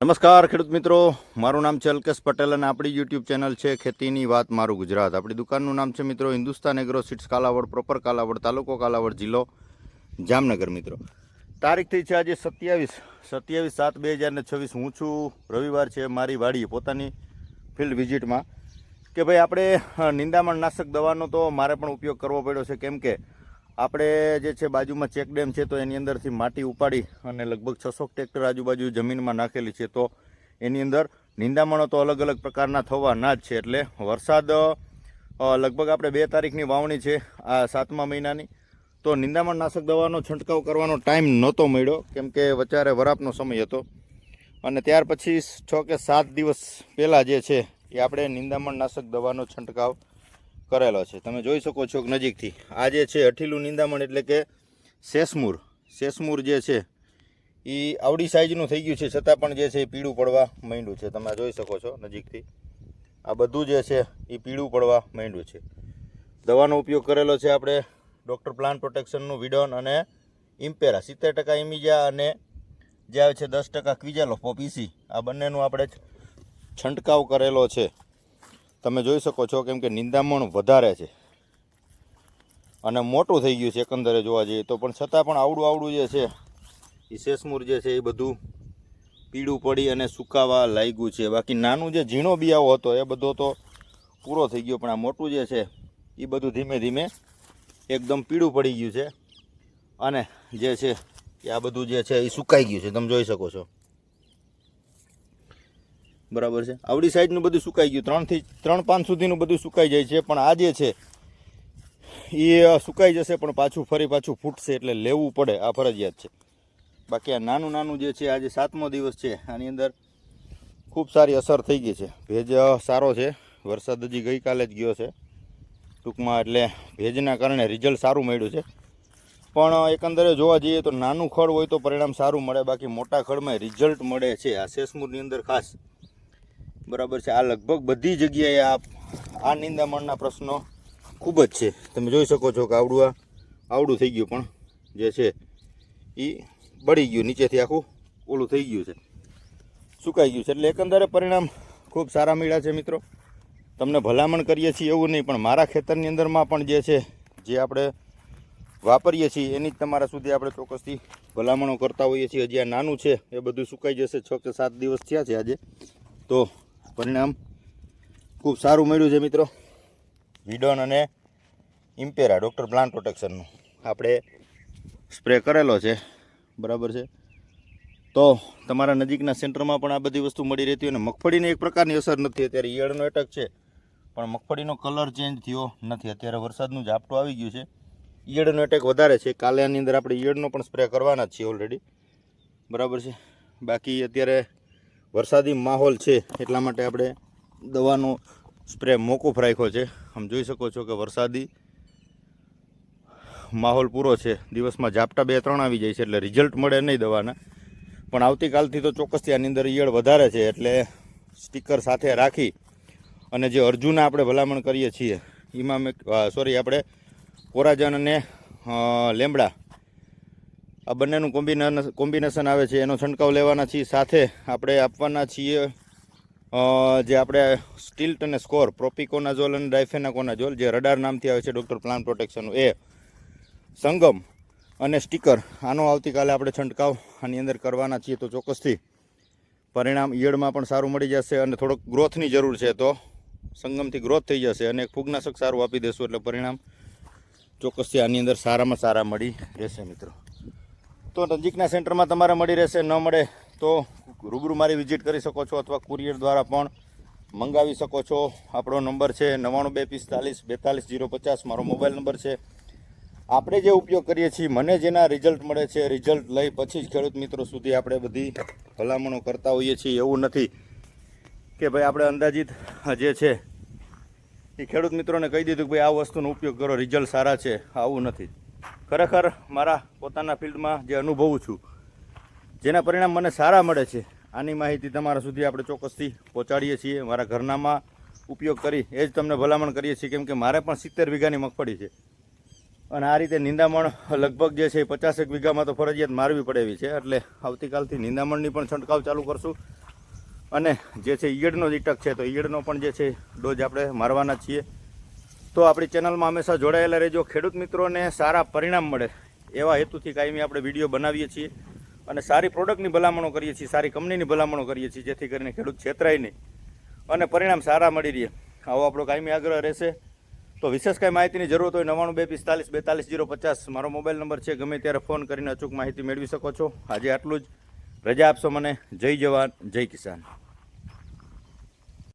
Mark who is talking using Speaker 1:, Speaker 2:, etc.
Speaker 1: નમસ્કાર ખેડૂત મિત્રો, મારું નામ છે અલ્કેશ પટેલ અને આપણી યુટ્યુબ ચેનલ છે ખેતીની વાત મારું ગુજરાત. આપણી દુકાનનું નામ છે મિત્રો Hindustan agro seeds Kalavad, proper Kalavad, તાલુકો કાલાવડ, જિલ્લો જામનગર. મિત્રો તારીખ થઈ છે આજે 27/7/2026. હું છું રવિવાર છે મારી વાડીએ પોતાની ફિલ્ડ વિઝિટમાં કે ભાઈ આપણે નિંદામણ નાશક દવાનો તો મારે પણ ઉપયોગ કરવો પડ્યો છે, કેમ કે આપણે જે છે બાજુમાં ચેક ડેમ છે તો એની અંદરથી માટી ઉપાડી અને લગભગ 600 ટ્રેક્ટર આજુબાજુ જમીનમાં નાખેલી છે. તો એની અંદર નિંદામણો તો અલગ અલગ પ્રકારના થવાના જ છે. એટલે વરસાદ લગભગ આપણે 2 તારીખની વાવણી છે આ 7મા મહિનાની, તો નિંદામણ નાશક દવાનો છંટકાવ કરવાનો ટાઈમ નહોતો મળ્યો, કેમ કે વચારે વરાપનો સમય હતો. અને ત્યાર પછી 6 કે 7 દિવસ પહેલાં જે છે એ આપણે નિંદામણ નાશક દવાનો છંટકાવ કરેલો છે. તમે જોઈ શકો છો નજીકથી. આ જે છે અઠીલું નિંદામણ એટલે કે શેષમૂર જે છે એ આવડી સાઈઝનું થઈ ગયું છે, છતાં પણ જે છે એ પીળું પડવા માંડ્યું છે. તમે જોઈ શકો છો નજીકથી. આ બધું જે છે એ પીળું પડવા માંડ્યું છે. દવાનો ઉપયોગ કરેલો છે આપણે ડૉક્ટર પ્લાન્ટ પ્રોટેક્શનનું વિડોન અને ઇમ્પેરા 70% ઇમિજા અને જે આવે છે 10% ક્વિઝાલોફ પીસી, આ બંનેનું આપણે છંટકાવ કરેલો છે. તમે જોઈ શકો છો, કેમ કે નિંદામણ વધારે છે અને મોટું થઈ ગયું છે એકંદરે જોવા જઈએ તો, પણ છતાં પણ આવડું જે છે એ શેષમૂર જે છે એ બધું પીળું પડી અને સુકાવા લાગ્યું છે. બાકી નાનું જે ઝીણો બિયાવો હતો એ બધો તો પૂરો થઈ ગયો, પણ આ મોટું જે છે એ બધું ધીમે ધીમે એકદમ પીળું પડી ગયું છે અને જે છે એ આ બધું જે છે એ સુકાઈ ગયું છે. તમે જોઈ શકો છો, બરાબર છે. આવડી સાઈઝનું બધું સુકાઈ ગયું, 3 થી 3-5 સુધીનું બધું સુકાઈ જાય છે, પણ આ જે છે એ સુકાઈ જશે પણ પાછું ફૂટશે, એટલે લેવું પડે, આ ફરજિયાત છે. બાકી આ નાનું જે છે આજે 7મો દિવસ છે, આની અંદર ખૂબ સારી અસર થઈ ગઈ છે. ભેજ સારો છે, વરસાદ હજી ગઈકાલે જ ગયો છે ટૂંકમાં, એટલે ભેજના કારણે રિઝલ્ટ સારું મળ્યું છે. પણ એકંદરે જોવા જઈએ તો નાનું ખડ હોય તો પરિણામ સારું મળે, બાકી મોટા ખડમાં રિઝલ્ટ મળે છે આ શેષમૂરની અંદર ખાસ, બરાબર છે. આ લગભગ બધી જગ્યાએ આ નિંદામણના પ્રશ્નો ખૂબ જ છે. તમે જોઈ શકો છો કે આવડું થઈ ગયું, પણ જે છે એ બળી ગયું, નીચેથી આખું ઓલું થઈ ગયું છે, સુકાઈ ગયું છે. એટલે એકંદરે પરિણામ ખૂબ સારા મળ્યા છે. મિત્રો તમને ભલામણ કરીએ છીએ એવું નહીં, પણ મારા ખેતરની અંદરમાં પણ જે છે જે આપણે વાપરીએ છીએ એની જ તમારા સુધી આપણે ચોક્કસથી ભલામણો કરતા હોઈએ છીએ. હજી આ નાનું છે એ બધું સુકાઈ જશે, 6 કે 7 દિવસ થયા છે આજે, તો પરિણામ ખૂબ સારું મળ્યું છે. મિત્રો વિડોન અને ઇમ્પેરા ડૉક્ટર પ્લાન્ટ પ્રોટેક્શનનું આપણે સ્પ્રે કરેલો છે, બરાબર છે. તો તમારા નજીકના સેન્ટરમાં પણ આ બધી વસ્તુ મળી રહેતી હોય. અને મગફળીને એક પ્રકારની અસર નથી. અત્યારે ઈયળનો એટેક છે, પણ મગફળીનો કલર ચેન્જ થયો નથી. અત્યારે વરસાદનું ઝાપટું આવી ગયું છે, ઈયળનો એટેક વધારે છે. કાલે આની અંદર આપણે ઈયળનો પણ સ્પ્રે કરવાના જ છીએ ઓલરેડી, બરાબર છે. બાકી અત્યારે વરસાદી માહોલ છે એટલા માટે આપણે દવાનો સ્પ્રે મોકૂફ રાખ્યો છે. આમ જોઈ શકો છો કે વરસાદી માહોલ પૂરો છે. દિવસમાં ઝાપટા 2-3 આવી જાય છે, એટલે રિઝલ્ટ મળે નહીં દવાના. પણ આવતીકાલથી તો ચોક્કસથી આની અંદર ઈયળ વધારે છે, એટલે સ્ટીકર સાથે રાખી અને જે અર્જુના આપણે ભલામણ કરીએ છીએ એમાં આપણે કોરાજન અને લેમડા આ બંનેનું કોમ્બિનેશન આવે છે, એનો છંટકાવ લેવાના છીએ. સાથે આપણે આપવાના છીએ જે આપણે સ્ટિલ્ટ અને સ્કોર, પ્રોપિકોનાઝોલ અને ડાયફેનાકોનાઝોલ, જે રડાર નામથી આવે છે ડૉક્ટર પ્લાન્ટ પ્રોટેક્શનનું, એ સંગમ અને સ્ટીકર, આનો આવતીકાલે આપણે છંટકાવ આની અંદર કરવાના છીએ. તો ચોક્કસથી પરિણામ ઈયળમાં પણ સારું મળી જશે, અને થોડોક ગ્રોથની જરૂર છે તો સંગમથી ગ્રોથ થઈ જશે, અને એક ફૂગનાશક સારું આપી દેશું, એટલે પરિણામ ચોક્કસથી આની અંદર સારામાં સારા મળી રહેશે. મિત્રો તો નજીકના સેન્ટરમાં તમારે મળી રહેશે, ન મળે તો રૂબરૂ મારી વિઝિટ કરી શકો છો, અથવા કુરિયર દ્વારા પણ મંગાવી શકો છો. આપણો નંબર છે 9925424050, મારો મોબાઈલ નંબર છે. આપણે જે ઉપયોગ કરીએ છીએ, મને જેના રિઝલ્ટ મળે છે, રિઝલ્ટ લઈ પછી જ ખેડૂત મિત્રો સુધી આપણે બધી ભલામણો કરતા હોઈએ છીએ. એવું નથી કે ભાઈ આપણે અંદાજિત જે છે એ ખેડૂત મિત્રોને કહી દીધું કે ભાઈ આ વસ્તુનો ઉપયોગ કરો, રિઝલ્ટ સારા છે, આવું નથી. ખરેખર મારા પોતાના ફિલ્ડમાં જે અનુભવું છું, જેના પરિણામ મને સારા મળે છે, આની માહિતી તમારા સુધી આપણે ચોક્કસથી પહોંચાડીએ છીએ. મારા ઘરનામાં ઉપયોગ કરી એ જ તમને ભલામણ કરીએ છીએ, કેમ કે મારે પણ 70 વીઘાની મગફળી છે, અને આ રીતે નિંદામણ લગભગ જે છે 50 વીઘામાં તો ફરજિયાત મારવી પડે એવી છે. એટલે આવતીકાલથી નિંદામણની પણ છંટકાવ ચાલુ કરશું, અને જે છે ઈયળનો ઈટક છે તો ઈયળનો પણ જે છે ડોઝ આપણે મારવાના છીએ. તો આપણી ચેનલમાં હંમેશા જોડાયેલા રહેજો. ખેડૂત મિત્રોને સારા પરિણામ મળે એવા હેતુથી કાયમી આપણે વિડીયો બનાવીએ છીએ અને સારી પ્રોડક્ટની ભલામણો કરીએ છીએ, સારી કંપનીની ભલામણો કરીએ છીએ, જેથી કરીને ખેડૂત છેતરાય નહીં અને પરિણામ સારા મળી રહે. આવો આપણો કાયમી આગ્રહ રહેશે. તો વિશેષ કાંઈ માહિતીની જરૂરત હોય 92 245 42 050 મારો મોબાઈલ નંબર છે. ગમે ત્યારે ફોન કરીને અચૂક માહિતી મેળવી શકો છો. આજે આટલું જ. રજા આપશો મને. જય જવાન, જય કિસાન.